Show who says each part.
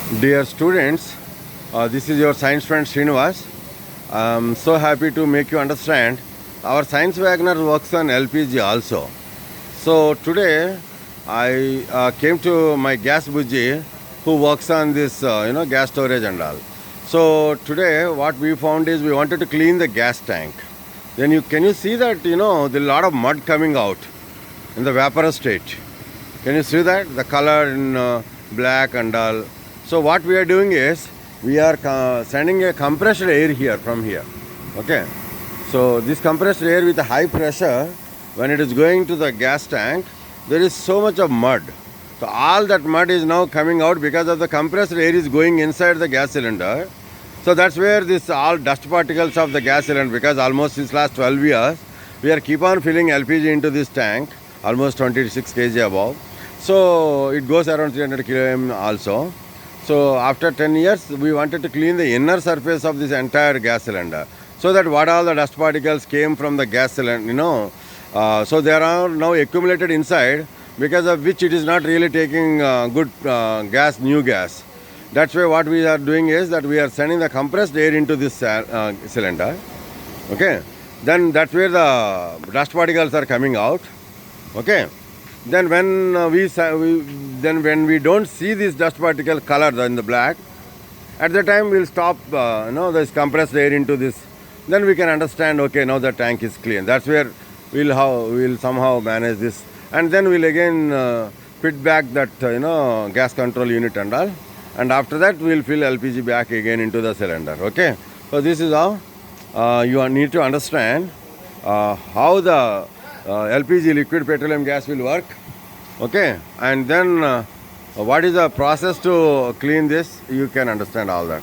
Speaker 1: Dear students, this is your science friend Srinivas. I'm so happy to make you understand. Our science Wagner works on LPG also. So today I came to my gas buji who works on this gas storage and all. So today what we found is we wanted to clean the gas tank. Then can you see that there's a lot of mud coming out in the vaporous state. Can you see that? The color in black and all. So what we are doing is we are sending a compressed air here from here. Okay. So this compressed air with a high pressure, when it is going to the gas tank, there is so much of mud. So all that mud is now coming out because of the compressed air is going inside the gas cylinder. So that's where this all dust particles of the gas cylinder, because almost since last 12 years, we are keep on filling LPG into this tank, almost 26 kg above. So it goes around 300 km also. So after 10 years, we wanted to clean the inner surface of this entire gas cylinder, so that what all the dust particles came from the gas cylinder, so they are now accumulated inside, because of which it is not really taking good gas, new gas. That's why what we are doing is that we are sending the compressed air into this cylinder. Okay. Then that's where the dust particles are coming out. Okay. Then when we don't see this dust particle color in the black, at the time we'll stop this compressed air into this. Then we can understand, okay, now the tank is clean. That's where we'll somehow manage this, and then we'll again fit back that gas control unit and all, and after that we'll fill LPG back again into the cylinder. Okay, so this is how you need to understand how the LPG, liquid petroleum gas, will work. Okay, and then what is the process to clean this, you can understand all that.